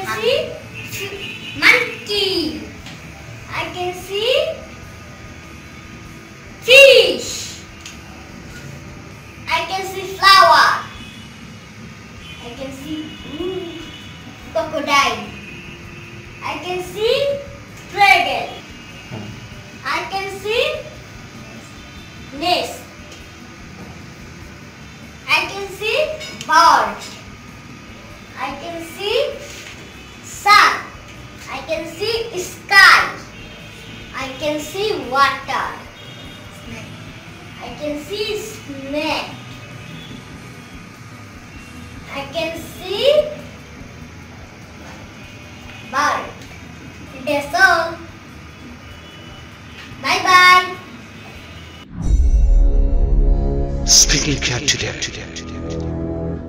see monkey. I can see fish. I can see flower. I can see crocodile. I can see dragon. I can see nest. I can see bird. I can see sun. I can see sky. I can see water. I can see snake. I can see bird. That's all. Bye bye. Speaking cat today.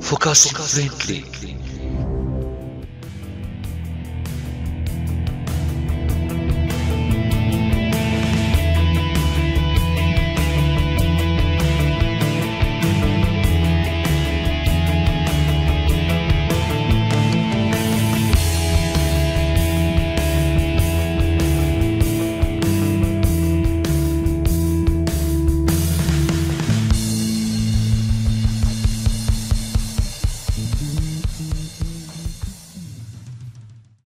Focusing brilliantly.